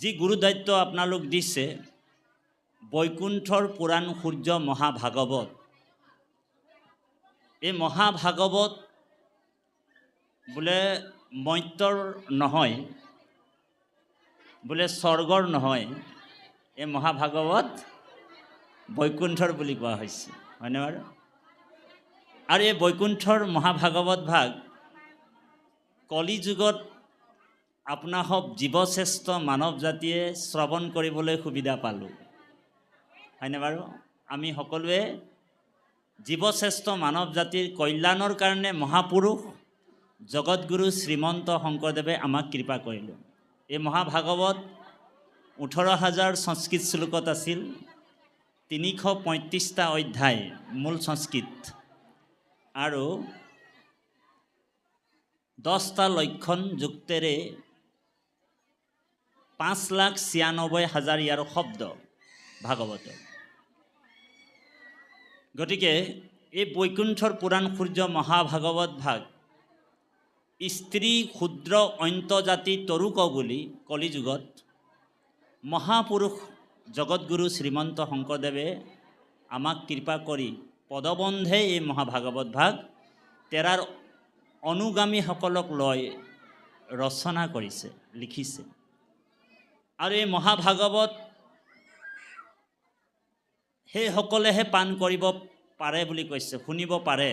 যি গুৰু দায়িত্ব আপোনালোক দিছে বৈকুণ্ঠৰ পুৰাণ সূৰ্য মহাভাগৱত। এই মহাভাগৱত বোলে মৰ্ত্যৰ নহয়, বোলে স্বৰ্গৰ নহয়, এই মহাভাগৱত বৈকুণ্ঠৰ বুলি কোৱা হৈছে, হয়নে বাৰু? আৰু এই বৈকুণ্ঠৰ মহাভাগৱত ভাগ কলি যুগত আপোনাসৱ জীৱশ্ৰেষ্ঠ মানৱ জাতিয়ে শ্ৰৱণ কৰিবলৈ সুবিধা পালোঁ, হয়নে বাৰু? আমি সকলোৱে জীৱশ্ৰেষ্ঠ মানৱ জাতিৰ কল্যাণৰ কাৰণে মহাপুৰুষ জগতগুৰু শ্ৰীমন্ত শংকৰদেৱে আমাক কৃপা কৰিলে। এই মহাভাগৱত 18,000 সংস্কৃত শ্লোকত আছিল, 335টা অধ্যায় মূল সংস্কৃত আৰু 10টা লক্ষণ যুক্তেৰে 5,96,000 ইয়াৰ শব্দ ভাগৱত। গতিকে এই বৈকুণ্ঠৰ পুৰাণ সূৰ্য মহাভাগৱত ভাগ স্ত্ৰী ক্ষুদ্ৰ অন্তজাতি তৰুক বুলি কলিযুগত মহাপুৰুষ জগতগুৰু শ্ৰীমন্ত শংকৰদেৱে আমাক কৃপা কৰি পদবন্ধে এই মহাভাগৱত ভাগ তেৰাৰ অনুগামীসকলক লৈ ৰচনা কৰিছে, লিখিছে। আৰু এই মহাভাগৱত সেইসকলেহে পাণ কৰিব পাৰে বুলি কৈছে, শুনিব পাৰে,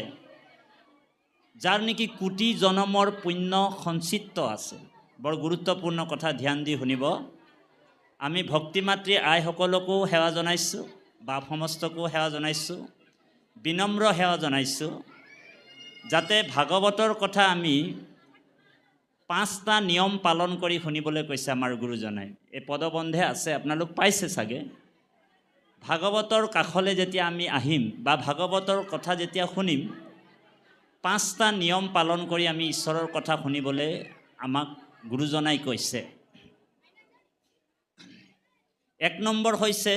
যাৰ নেকি কোটি জনমৰ পুণ্য সঞ্চিত আছে। বৰ গুৰুত্বপূৰ্ণ কথা, ধ্যান দি শুনিব। আমি ভক্তিমাতৃ আইসকলকো সেৱা জনাইছোঁ, বাপ সমস্তকো সেৱা জনাইছোঁ, বিনম্ৰ সেৱা জনাইছোঁ, যাতে ভাগৱতৰ কথা আমি 5টা নিয়ম পালন কৰি শুনিবলৈ কৈছে আমাৰ গুৰুজনাই। এই পদবন্ধে আছে, আপোনালোক পাইছে চাগে। ভাগৱতৰ কাষলৈ যেতিয়া আমি আহিম বা ভাগৱতৰ কথা যেতিয়া শুনিম, 5টা নিয়ম পালন কৰি আমি ঈশ্বৰৰ কথা শুনিবলৈ আমাক গুৰুজনাই কৈছে। 1 নম্বৰ হৈছে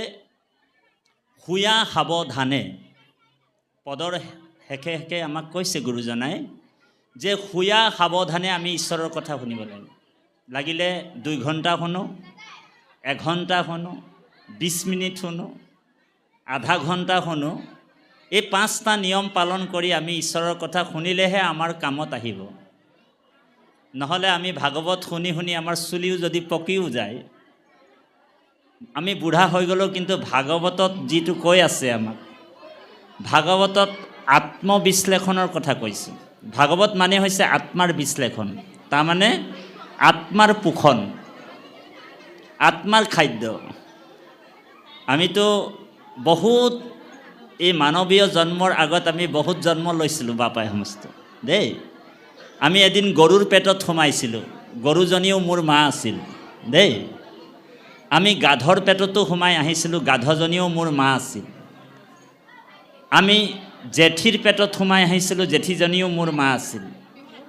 শুয়া সাৱধানে। পদৰ শেষে শেষে আমাক কৈছে গুৰুজনাই যে শুয়া সাৱধানে আমি ঈশ্বৰৰ কথা শুনিব লাগে। লাগিলে 2 ঘণ্টা শুনো, 1 ঘণ্টা শুনো, 20 মিনিট শুনো, আধা ঘণ্টা শুনো, এই 5টা নিয়ম পালন কৰি আমি ঈশ্বৰৰ কথা শুনিলেহে আমাৰ কামত আহিব। নহ'লে আমি ভাগৱত শুনি শুনি আমাৰ চুলিও যদি পকিও যায়, আমি বুঢ়া হৈ গ'লেও কিন্তু ভাগৱতত যিটো কৈ আছে আমাক, ভাগৱতত আত্মবিশ্লেষণৰ কথা কৈছে। ভাগৱত মানে হৈছে আত্মাৰ বিশ্লেষণ, তাৰমানে আত্মাৰ পোষণ, আত্মাৰ খাদ্য। আমিতো বহুত এই মানৱীয় জন্মৰ আগত আমি বহুত জন্ম লৈছিলোঁ বাপাই সমস্ত দেই। আমি এদিন গৰুৰ পেটত সোমাইছিলোঁ, গৰুজনীও মোৰ মা আছিল দেই। আমি গাধৰ পেটতো সোমাই আহিছিলোঁ, গাধজনীও মোৰ মা আছিল। আমি জেঠীৰ পেটত সোমাই আহিছিলোঁ, জেঠীজনীও মোৰ মা আছিল।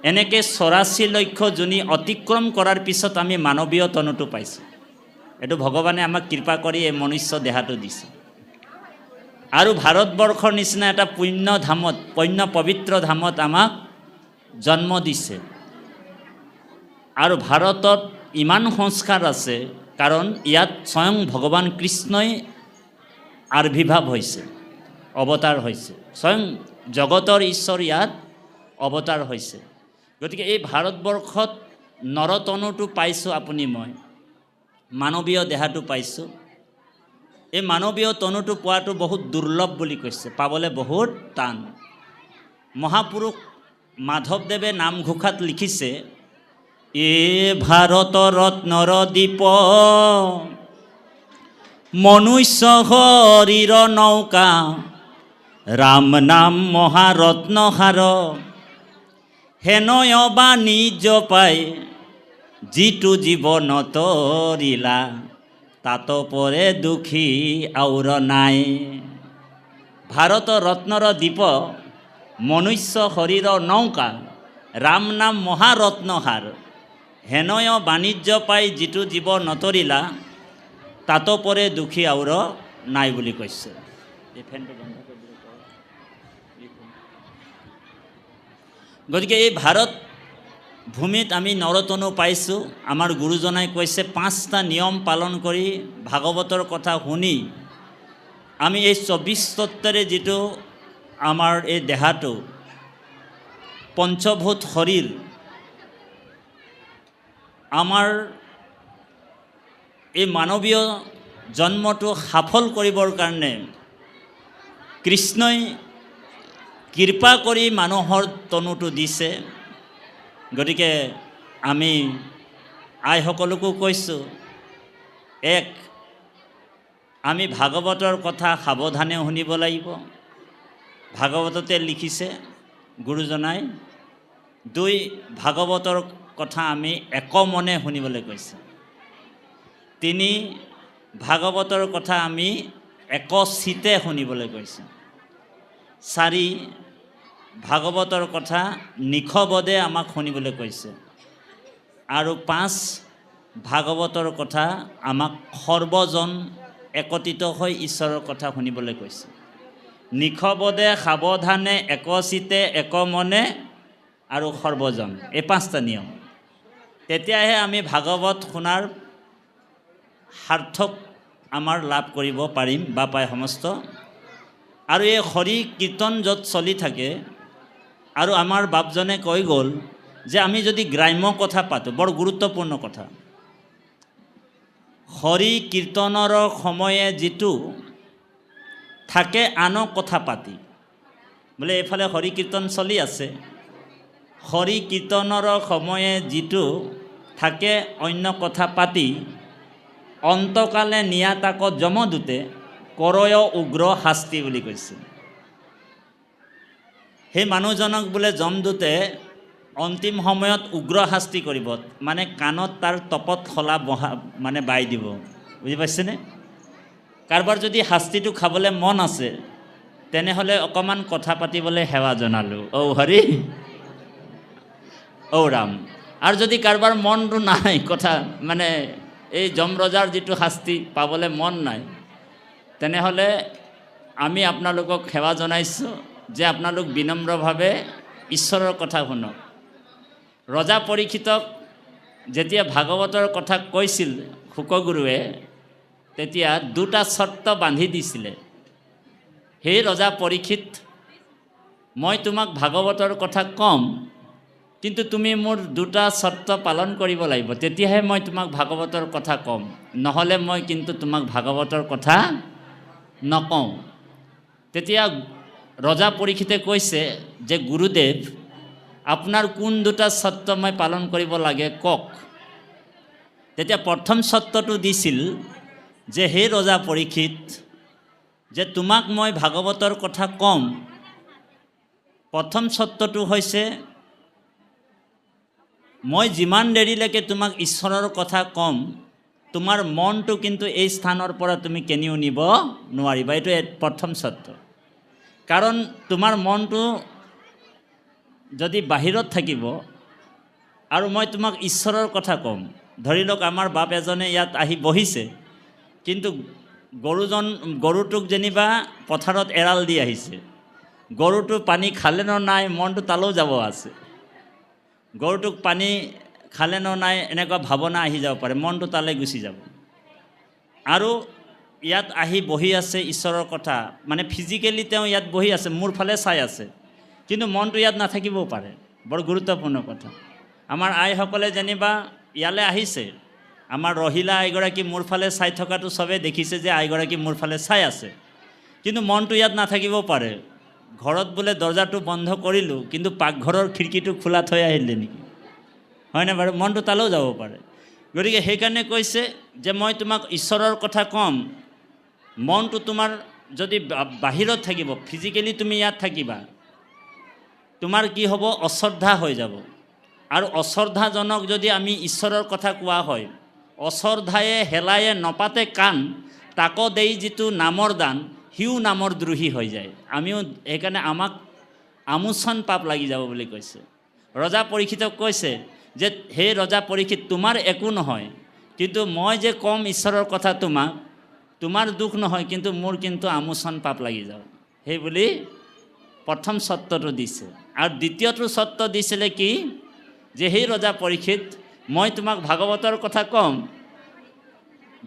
এনেকৈ 84 লক্ষ যোনি অতিক্ৰম কৰাৰ পিছত আমি মানৱীয় তনুটো পাইছোঁ। এইটো ভগৱানে আমাক কৃপা কৰি এই মনুষ্য দেহাটো দিছে। আৰু ভাৰতবৰ্ষৰ নিচিনা এটা পুণ্য ধামত, পবিত্ৰ ধামত আমাক জন্ম দিছে। আৰু ভাৰতত ইমান সংস্কাৰ আছে কাৰণ ইয়াত স্বয়ং ভগৱান কৃষ্ণই আবিৰ্ভাৱ হৈছে, অৱতাৰ হৈছে। স্বয়ং জগতৰ ঈশ্বৰ ইয়াত অৱতাৰ হৈছে। গতিকে এই ভাৰতবৰ্ষত নৰতনুটো পাইছোঁ আপুনি মই, মানৱীয় দেহাটো পাইছোঁ। এই মানৱীয় তনুটো পোৱাটো বহুত দুৰ্লভ বুলি কৈছে, পাবলৈ বহুত টান। মহাপুৰুষ মাধৱদেৱে নামঘোষাত লিখিছে, এ ভাৰত ৰত্নৰ দীপ মনুষ্য শৰীৰ নৌকা ৰাম নাম মহাৰত্নহাৰ হেনয় বাণিজ্য পাই যিটো জীৱন তৰিলা তাতো পৰে দুখী আউৰ নাই। ভাৰত ৰত্নৰ দীপ মনুষ্য শৰীৰ নৌকা ৰাম নাম মহাৰত্নহাৰ হেনয় বাণিজ্য পাই যিটো জীৱ নতৰিলা তাতো পৰে দুখী আউৰ নাই বুলি কৈছে। গতিকে এই ভূমিত আমি নৰতনু পাইছোঁ। আমাৰ গুৰুজনাই কৈছে 5টা নিয়ম পালন কৰি ভাগৱতৰ কথা শুনি আমি এই 24 তত্ত্বৰে যিটো আমাৰ এই দেহাটো পঞ্চভূত শৰীৰ, আমাৰ এই মানৱীয় জন্মটো সফল কৰিবৰ কাৰণে কৃষ্ণই কৃপা কৰি মানুহৰ তনুটো দিছে। গতিকে আমি আইসকলকো কৈছোঁ, আমি ভাগৱতৰ কথা সাৱধানে শুনিব লাগিব। ভাগৱততে লিখিছে গুৰুজনাই। 2, ভাগৱতৰ কথা আমি একমনে শুনিবলৈ কৈছে। 3, ভাগৱতৰ কথা আমি একচিতে শুনিবলৈ কৈছে। 4, ভাগৱতৰ কথা নিশবদে আমাক শুনিবলৈ কৈছে। আৰু 5, ভাগৱতৰ কথা আমাক সৰ্বজন একত্ৰিত হৈ ঈশ্বৰৰ কথা শুনিবলৈ কৈছে। নিশবদে, সাৱধানে, একচিতে, একমনে আৰু সৰ্বজন, এই 5টা নিয়ম। তেতিয়াহে আমি ভাগৱত শুনাৰ সাৰ্থক আমাৰ লাভ কৰিব পাৰিম বা পাই সমস্ত। আৰু এই হৰি কীৰ্তন য'ত চলি থাকে, আৰু আমাৰ বাপজনে কৈ গ'ল যে আমি যদি গ্ৰাম্য কথা পাতোঁ, বৰ গুৰুত্বপূৰ্ণ কথা। হৰি কীৰ্তনৰ সময়ে যিটো থাকে আনো কথা পাতি, বোলে এইফালে হৰি কীৰ্তন চলি আছে, হৰি কীৰ্তনৰ সময়ে যিটো থাকে অন্য কথা পাতি, অন্তকালে নিয়াতাকত যমদূতে কৰয় উগ্ৰ শাস্তি বুলি কৈছে। সেই মানুহজনক বোলে যমদূতে অন্তিম সময়ত উগ্ৰ শাস্তি কৰিব, মানে কাণত তাৰ তপত খলা মানে বাই দিব। বুজি পাইছেনে? কাৰোবাৰ যদি শাস্তিটো খাবলৈ মন আছে, তেনেহ'লে অকণমান কথা পাতিবলৈ সেৱা জনালোঁ, ঔ হৰি, ঔ ৰাম। আৰু যদি কাৰোবাৰ মনটো নাই, কথা মানে এই যমৰজাৰ যিটো শাস্তি পাবলৈ মন নাই, তেনেহ'লে আমি আপোনালোকক সেৱা জনাইছোঁ যে আপোনালোক বিনম্ৰভাৱে ঈশ্বৰৰ কথা শুনক। ৰজা পৰীক্ষিতক যেতিয়া ভাগৱতৰ কথা কৈছিল শুকগুৰুৱে, তেতিয়া 2টা চৰ্ত বান্ধি দিছিলে। সেই ৰজা পৰীক্ষিত, মই তোমাক ভাগৱতৰ কথা ক'ম, কিন্তু তুমি মোৰ 2টা চৰ্ত পালন কৰিব লাগিব, তেতিয়াহে মই তোমাক ভাগৱতৰ কথা ক'ম, নহ'লে মই কিন্তু তোমাক ভাগৱতৰ কথা নকওঁ। তেতিয়া ৰজা পৰীক্ষিতে কৈছে যে গুৰুদেৱ, আপোনাৰ কোন 2টা চৰ্ত মই পালন কৰিব লাগে কওক। তেতিয়া প্ৰথম চৰ্তটো দিছিল যে হে ৰজা পৰীক্ষিত, যে তোমাক মই ভাগৱতৰ কথা ক'ম, প্ৰথম চৰ্তটো হৈছে মই যিমান দেৰিলৈকে তোমাক ঈশ্বৰৰ কথা ক'ম, তোমাৰ মনটো কিন্তু এই স্থানৰ পৰা তুমি কেনিও নিব নোৱাৰিবা। এইটো প্ৰথম চৰ্ত। কাৰণ তোমাৰ মনটো যদি বাহিৰত থাকিব আৰু মই তোমাক ঈশ্বৰৰ কথা ক'ম, ধৰি লওক আমাৰ বাপ এজনে ইয়াত আহি বহিছে, কিন্তু গৰুটোক যেনিবা পথাৰত এৰাল দি আহিছে, গৰুটো পানী খালে নে নাই মনটো তালৈও যাব আছে, গৰুটোক পানী খালে নে নাই এনেকুৱা ভাৱনা আহি যাব পাৰে, মনটো তালৈ গুচি যাব। আৰু ইয়াত আহি বহি আছে ঈশ্বৰৰ কথা, মানে ফিজিকেলি তেওঁ ইয়াত বহি আছে, মোৰ ফালে চাই আছে, কিন্তু মনটো ইয়াত নাথাকিবও পাৰে। বৰ গুৰুত্বপূৰ্ণ কথা। আমাৰ আইসকলে যেনিবা ইয়ালৈ আহিছে, আমাৰ ৰহিলা আইগৰাকী মোৰ ফালে চাই থকাটো চবেই দেখিছে যে আইগৰাকী মোৰ ফালে চাই আছে, কিন্তু মনটো ইয়াত নাথাকিবও পাৰে। ঘৰত বোলে দৰ্জাটো বন্ধ কৰিলোঁ, কিন্তু পাকঘৰৰ খিৰিকীটো খোলা থৈ আহিলে নেকি, হয়নে বাৰু? মনটো তালৈও যাব পাৰে। গতিকে সেইকাৰণে কৈছে যে মই তোমাক ঈশ্বৰৰ কথা ক'ম, মনটো তোমাৰ যদি বাহিৰত থাকিব, ফিজিকেলি তুমি ইয়াত থাকিবা, তোমাৰ কি হ'ব? অশ্ৰদ্ধা হৈ যাব। আৰু অশ্ৰদ্ধাজনক যদি আমি ঈশ্বৰৰ কথা কোৱা হয়, অশ্ৰদ্ধায়ে হেলায়ে নপাতে কাণ, তাকো দেই যিটো নামৰ দান, সিও নামৰ দ্ৰোহী হৈ যায়। আমিও সেইকাৰণে আমাক আমোচন পাপ লাগি যাব বুলি কৈছে। ৰজা পৰীক্ষিতক কৈছে যে হে ৰজা পৰীক্ষিত, তোমাৰ একো নহয়, কিন্তু মই যে ক'ম ঈশ্বৰৰ কথা তোমাক, তোমাৰ দুখ নহয়, কিন্তু মোৰ কিন্তু আমোচন পাপ লাগি যাব। সেই বুলি প্ৰথম চৰ্তটো দিছে। আৰু দ্বিতীয়টো চৰ্ত দিছিলে কি, যে হে ৰজা পৰীক্ষিত, মই তোমাক ভাগৱতৰ কথা ক'ম,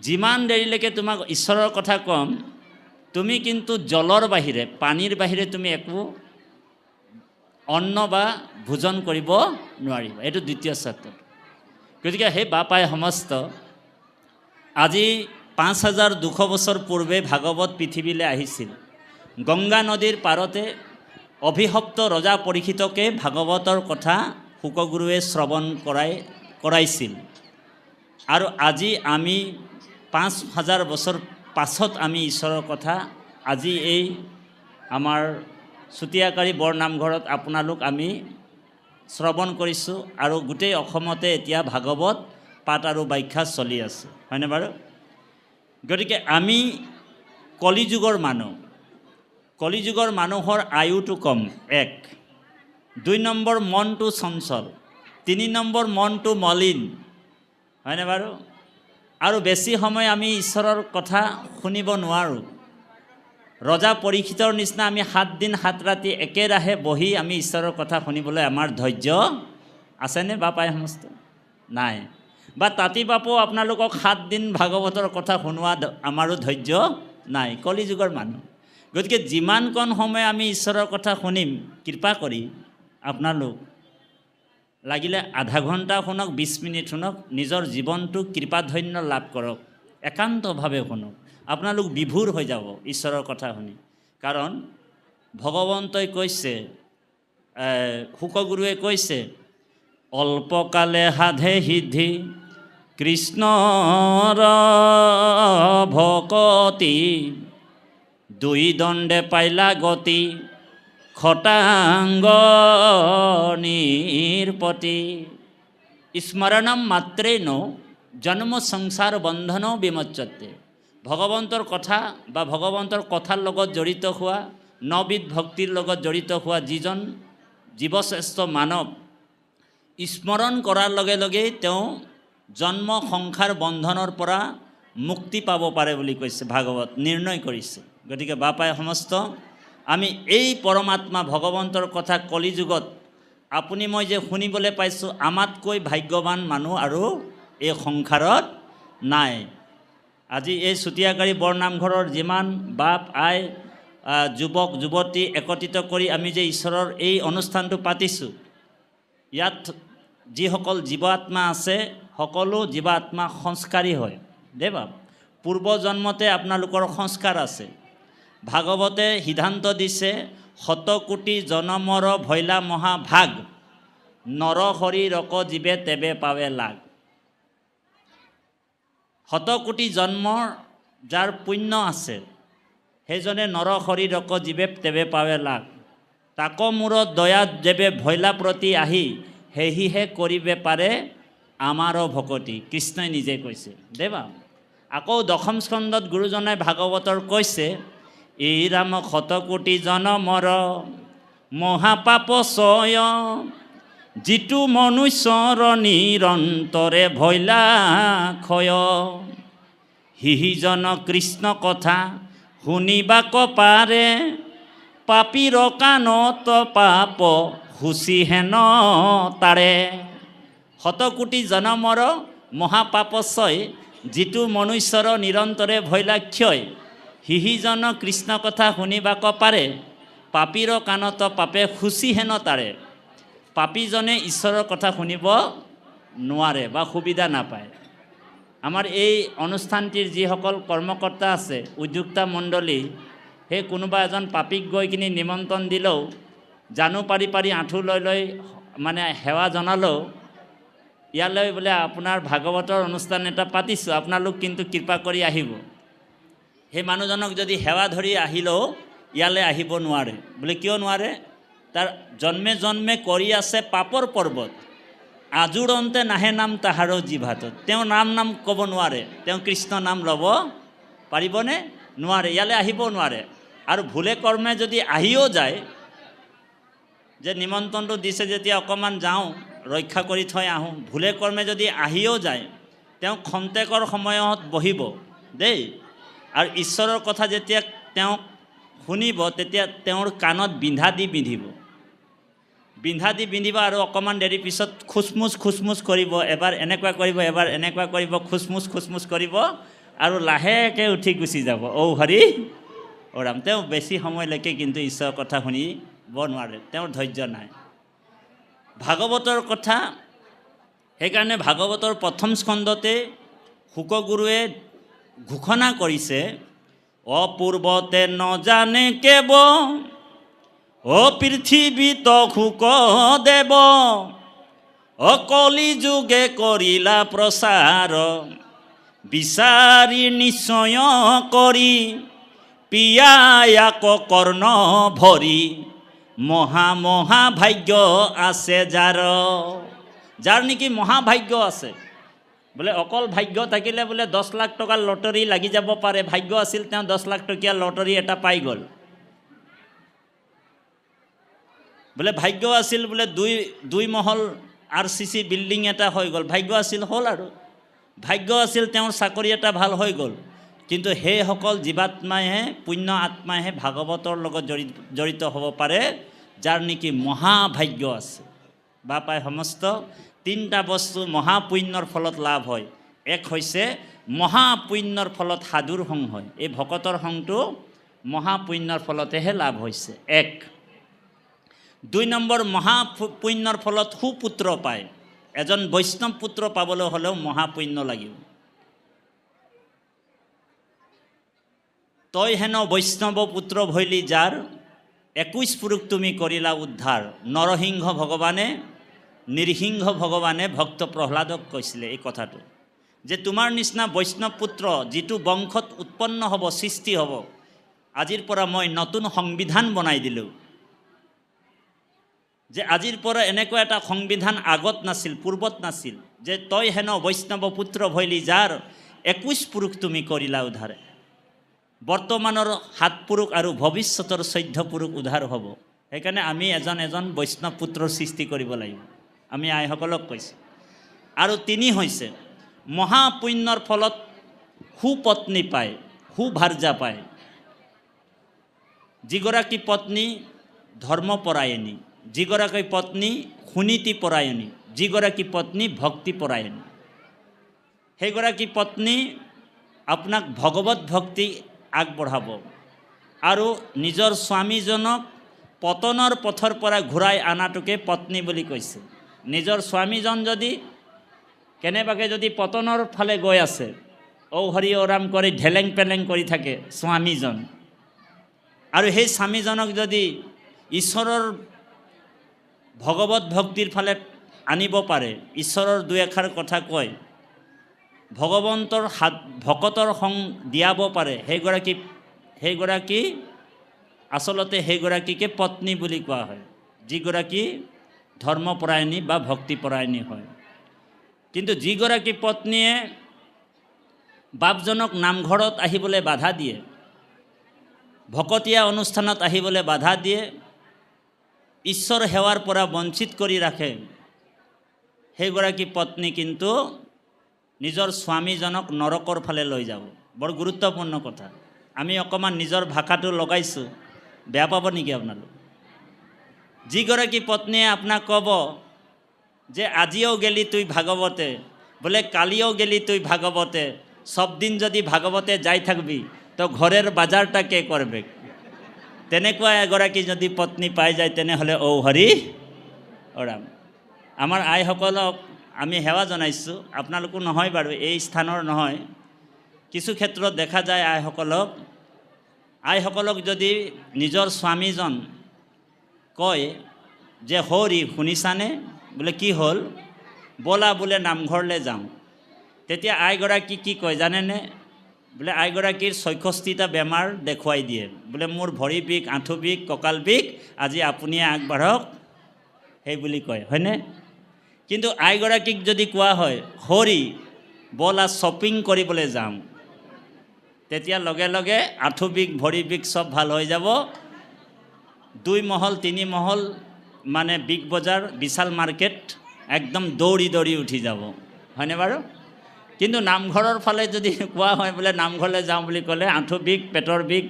যিমান দেৰিলৈকে তোমাক ঈশ্বৰৰ কথা ক'ম, তুমি কিন্তু জলৰ বাহিৰে, পানীৰ বাহিৰে তুমি একো অন্ন বা ভোজন কৰিব নোৱাৰিবা। এইটো দ্বিতীয় ছাত্ৰত। গতিকে সেই বাপাই সমস্ত আজি 5200 বছৰ পূৰ্বে ভাগৱত পৃথিৱীলৈ আহিছিল। গংগা নদীৰ পাৰতে অভিশপ্ত ৰজা পৰীক্ষিতকে ভাগৱতৰ কথা শুকগুৰুৱে শ্ৰৱণ কৰাইছিল। আৰু আজি আমি 5000 বছৰ পাছত আমি ঈশ্বৰৰ কথা আজি এই আমাৰ চুতীয়াকাৰী বৰনামঘৰত আপোনালোক আমি শ্ৰৱণ কৰিছোঁ। আৰু গোটেই অসমতে এতিয়া ভাগৱত পাঠ আৰু ব্যাখ্যা চলি আছে, হয়নে বাৰু? গতিকে আমি কলিযুগৰ মানুহ, কলিযুগৰ মানুহৰ আয়ুটো কম, 1। 2 নম্বৰ মনটো চঞ্চল, 3 নম্বৰ মনটো মলিন, হয়নে বাৰু? আৰু বেছি সময় আমি ঈশ্বৰৰ কথা শুনিব নোৱাৰোঁ। ৰজা পৰীক্ষিতৰ নিচিনা আমি 7 দিন 7 ৰাতি একেৰাহে বহি আমি ঈশ্বৰৰ কথা শুনিবলৈ আমাৰ ধৈৰ্য আছেনে বাপাই সমস্ত? নাই। বা তাঁতি বাপো আপোনালোকক 7 দিন ভাগৱতৰ কথা শুনোৱা আমাৰো ধৈৰ্য নাই, কলিযুগৰ মানুহ। গতিকে যিমানকণ সময় আমি ঈশ্বৰৰ কথা শুনিম, কৃপা কৰি আপোনালোক লাগিলে আধা ঘণ্টা শুনক, 20 মিনিট শুনক, নিজৰ জীৱনটো কৃপাধন্য লাভ কৰক, একান্তভাৱে শুনক। আপোনালোক বিভোৰ হৈ যাব ঈশ্বৰৰ কথা শুনি। কাৰণ ভগৱন্তই কৈছে, শুকগুৰুৱে কৈছে, অল্পকালে সাধে সিদ্ধি কৃষ্ণৰ ভকতি, 2 দণ্ডে পাইলা গতি খটাংগ নিৰপতি, স্মৰণম মাত্ৰেন জন্ম সংসাৰ বন্ধন বিমোচতে। ভগৱন্তৰ কথা বা ভগৱন্তৰ কথাৰ লগত জড়িত হোৱা, নবিধ ভক্তিৰ লগত জড়িত হোৱা যিজন জীৱশ্ৰেষ্ঠ মানৱ স্মৰণ কৰাৰ লগে লগেই তেওঁ জন্ম সংসাৰ বন্ধনৰ পৰা মুক্তি পাব পাৰে বুলি কৈছে, ভাগৱত নিৰ্ণয় কৰিছে। গতিকে বাপাই সমস্ত আমি এই পৰমাত্মা ভগৱন্তৰ কথা কলিযুগত আপুনি মই যে শুনিবলৈ পাইছোঁ, আমাতকৈ ভাগ্যৱান মানুহ আৰু এই সংসাৰত নাই। আজি এই চুতীয়াকাৰী বৰনামঘৰৰ যিমান বাপ আই যুৱক যুৱতী একত্ৰিত কৰি আমি যে ঈশ্বৰৰ এই অনুষ্ঠানটো পাতিছোঁ, ইয়াত যিসকল জীৱাত্মা আছে সকলো জীৱাত্মা সংস্কাৰী হয় দেই বাপ। পূৰ্বজন্মতে আপোনালোকৰ সংস্কাৰ আছে। ভাগৱতে সিদ্ধান্ত দিছে, 100 কোটি জনমৰ ভৈলা মহাভাগ, নৰ হৰি ৰক জীৱে তেবে পাৱে লাগ। 100 কোটি জন্মৰ যাৰ পুণ্য আছে, সেইজনে নৰ হৰি ৰক জীৱে তেবে পাৱে লাগ। তাক মূৰ দয়াত যেবে ভৈলা প্ৰতি আহি, সেহিহে কৰিবে পাৰে আমাৰো ভকতি। কৃষ্ণই নিজে কৈছে দেৱা। আকৌ 10ম স্কন্ধত গুৰুজনাই ভাগৱতৰ কৈছে, এই ৰাম 100 কোটি জনমৰ মহাপাপ চয়, যিটো মনুষ্যৰ নিৰন্তৰে ভৈলা ক্ষয়। হিজন কৃষ্ণ কথা শুনিবাক পাৰে, পাপীৰ কাণত পাপ হুচি হেন তাৰে। 100 কোটি জনমৰ মহাপাপচয়, যিটো মনুষ্যৰ নিৰন্তৰে ভৈলাক্ষয়। হিজন কৃষ্ণ কথা শুনিবাক পাৰে, পাপীৰ কাণত পাপে খুচি হেন তাৰে। পাপীজনে ঈশ্বৰৰ কথা শুনিব নোৱাৰে বা সুবিধা নাপায়। আমাৰ এই অনুষ্ঠানটিৰ যিসকল কৰ্মকৰ্তা আছে, উদ্যোক্তা মণ্ডলী, সেই কোনোবা এজন পাপীক গৈ কিনি নিমন্ত্ৰণ দিলেও, জানো পাৰি পাৰি আঁঠু লৈ লৈ মানে সেৱা জনালেও, ইয়ালৈ বোলে আপোনাৰ ভাগৱতৰ অনুষ্ঠান এটা পাতিছোঁ, আপোনালোক কিন্তু কৃপা কৰি আহিব। সেই মানুহজনক যদি সেৱা ধৰি আহিলেও ইয়ালৈ আহিব নোৱাৰে। বোলে কিয় নোৱাৰে? তাৰ জন্মে জন্মে কৰি আছে পাপৰ পৰ্বত, আজোৰন্তে নাহে নাম তাহাৰো জিভাতত। তেওঁ নাম ক'ব নোৱাৰে। তেওঁ কৃষ্ণ নাম ল'ব পাৰিবনে? নোৱাৰে। ইয়ালৈ আহিব নোৱাৰে। আৰু ভুলে কৰ্মে যদি আহিও যায়, যে নিমন্ত্ৰণটো দিছে যেতিয়া অকণমান যাওঁ, ৰক্ষা কৰি থৈ আহোঁ, ভুলে কৰ্মে যদি আহিও যায়, তেওঁ খন্তেকৰ সময়ত বহিব দেই। আৰু ঈশ্বৰৰ কথা যেতিয়া তেওঁ শুনিব, তেতিয়া তেওঁৰ কাণত বিন্ধা দি বিন্ধিব। বিন্ধা দি বিন্ধিব আৰু অকণমান দেৰি পিছত খুচমুচ কৰিব, এবাৰ এনেকুৱা কৰিব, এবাৰ এনেকুৱা কৰিব, খুচমুচ কৰিব আৰু লাহেকৈ উঠি গুচি যাব। ঔ হৰি ঔ ৰাম। তেওঁ বেছি সময়লৈকে কিন্তু ঈশ্বৰৰ কথা শুনিব নোৱাৰে, তেওঁৰ ধৈৰ্য নাই। ভাগৱতৰ কথা, সেইকাৰণে ভাগৱতৰ প্ৰথম স্কন্ধতে শুকগুৰুৱে ঘোষণা কৰিছে, অপূৰ্বতে নজানে কেব, অ পৃথিৱীত শুকদেৱ, অকলি যুগে কৰিলা প্ৰচাৰ, বিচাৰি নিশ্চয় কৰি পিয়ায়াক কৰ্ণ ভৰি, মহাভাগ্য আছে যাৰ নেকি মহাভাগ্য আছে। বোলে অকল ভাগ্য থাকিলে বোলে 10 লাখ টকাৰ লটাৰী লাগি যাব পাৰে, ভাগ্য আছিল তেওঁ 10 লাখ টকীয়া লটাৰী এটা পাই গ'ল। বোলে ভাগ্য আছিল বোলে দুই মহল RCC বিল্ডিং এটা হৈ গ'ল, ভাগ্য আছিল হ'ল আৰু। ভাগ্য আছিল তেওঁৰ চাকৰি এটা ভাল হৈ গ'ল। কিন্তু সেইসকল জীৱাত্মাইহে, পুণ্য আত্মাইহে ভাগৱতৰ লগত জড়িত হ'ব পাৰে, যাৰ নেকি মহাভাগ্য আছে। বা পাই সমস্ত 3টা বস্তু মহাপুণ্যৰ ফলত লাভ হয়। এক হৈছে মহাপুণ্যৰ ফলত সাধুৰ সং হয়, এই ভকতৰ সংটো মহাপুণ্যৰ ফলতেহে লাভ হৈছে। 1। 2 নম্বৰ, মহাপুণ্যৰ ফলত সুপুত্ৰ পায়। এজন বৈষ্ণৱ পুত্ৰ পাবলৈ হ'লেও মহাপুণ্য লাগিব। তই হেন বৈষ্ণৱ পুত্ৰ ভৈলি যাৰ, 21 পুৰুষ তুমি কৰিলা উদ্ধাৰ। নৰসিংহ ভগৱানে, নৃসিংহ ভগৱানে ভক্ত প্ৰহ্লাদক কৈছিলে এই কথাটো, যে তোমাৰ নিচিনা বৈষ্ণৱ পুত্ৰ যিটো বংশত উৎপন্ন হ'ব, সৃষ্টি হ'ব, আজিৰ পৰা মই নতুন সংবিধান বনাই দিলোঁ। যে আজিৰ পৰা এনেকুৱা এটা সংবিধান আগত নাছিল, পূৰ্বত নাছিল, যে তই হেন বৈষ্ণৱ পুত্ৰ ভৈলি যাৰ, 21 পুৰুষ তুমি কৰিলা উদ্ধাৰ। বৰ্তমানৰ 7 পুৰুষ আৰু ভৱিষ্যতৰ 14 পুৰুষ উদ্ধাৰ হ'ব। সেইকাৰণে আমি এজন বৈষ্ণৱ পুত্ৰৰ সৃষ্টি কৰিব লাগিব, আমি আইসকলক কৈছোঁ। আৰু 3 হৈছে মহাপুণ্যৰ ফলত সুপত্নী পায়, সুভাৰ্যা পায়। যিগৰাকী পত্নী ধৰ্মপৰায়ণী, যিগৰাকী পত্নী সুনীতিপৰায়ণী, যিগৰাকী পত্নী ভক্তিপৰায়ণী, সেইগৰাকী পত্নী আপোনাক ভগৱত ভক্তি আগবঢ়াব আৰু নিজৰ স্বামীজনক পতনৰ পথৰ পৰা ঘূৰাই অনাটোকে পত্নী বুলি কৈছে। নিজৰ স্বামীজন যদি কেনেবাকৈ যদি পতনৰ ফালে গৈ আছে, ঔ হৰি ঔ ৰাম কৰি ঢেলেং পেলেং কৰি থাকে স্বামীজন, আৰু সেই স্বামীজনক যদি ঈশ্বৰৰ ভগৱত ভক্তিৰ ফালে আনিব পাৰে, ঈশ্বৰৰ 2 এষাৰ কথা কয়, ভগৱন্তৰ ভকতৰ সং দিয়াব পাৰে, সেইগৰাকী আচলতে সেইগৰাকীকে পত্নী বুলি কোৱা হয়, যিগৰাকী ধৰ্মপৰায়ণী বা ভক্তিপৰায়ণী হয়। কিন্তু যিগৰাকী পত্নীয়ে বাপজনক নামঘৰত আহিবলৈ বাধা দিয়ে, ভকতীয়া অনুষ্ঠানত আহিবলৈ বাধা দিয়ে, ঈশ্বৰ সেৱাৰ পৰা বঞ্চিত কৰি ৰাখে, সেইগৰাকী পত্নী কিন্তু নিজৰ স্বামীজনক নৰকৰ ফালে লৈ যাব। বৰ গুৰুত্বপূৰ্ণ কথা। আমি অকণমান নিজৰ ভাষাটো লগাইছোঁ, বেয়া পাব নেকি আপোনালোক? যিগৰাকী পত্নীয়ে আপোনাক ক'ব যে আজিও গেলি তুই ভাগৱতে, বোলে কালিও গেলি তুই ভাগৱতে, সব দিন যদি ভাগৱতে যাই থাকবি তো ঘৰেৰ বাজাৰটা কে কৰবে? তেনেকুৱা এগৰাকী যদি পত্নী পাই যায়, তেনেহ'লে ঔ হৰি ঔ ৰাম। আমাৰ আইসকলক আমি সেৱা জনাইছোঁ, আপোনালোকো নহয় বাৰু, এই স্থানৰ নহয়। কিছু ক্ষেত্ৰত দেখা যায় আইসকলক যদি নিজৰ স্বামীজন কয় যে হৰি শুনিছানে, বোলে কি হ'ল, ব'লা বোলে নামঘৰলৈ যাওঁ, তেতিয়া আইগৰাকী কি কয় জানেনে? বোলে আইগৰাকীৰ 66টা বেমাৰ দেখুৱাই দিয়ে, বোলে মোৰ ভৰি বিষ, আঁঠু বিষ, কঁকাল বিষ, আজি আপুনিয়ে আগবাঢ়ক, সেই বুলি কয়, হয়নে? কিন্তু আইগৰাকীক যদি কোৱা হয় হৰি ব'লা শ্বপিং কৰিবলৈ যাওঁ, তেতিয়া লগে লগে আঁঠু বিষ, ভৰি বিষ চব ভাল হৈ যাব। 2 মহল 3 মহল মানে বিগ বজাৰ, বিশাল মাৰ্কেট একদম দৌৰি দৌৰি উঠি যাব, হয়নে বাৰু? কিন্তু নামঘৰৰ ফালে যদি কোৱা হয় বোলে নামঘৰলৈ যাওঁ বুলি ক'লে আঁঠু বিষ, পেটৰ বিষ,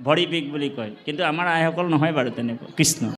ভৰি বিষ বুলি কয়। কিন্তু আমাৰ আইসকল নহয় বাৰু তেনেকুৱা। কৃষ্ণ।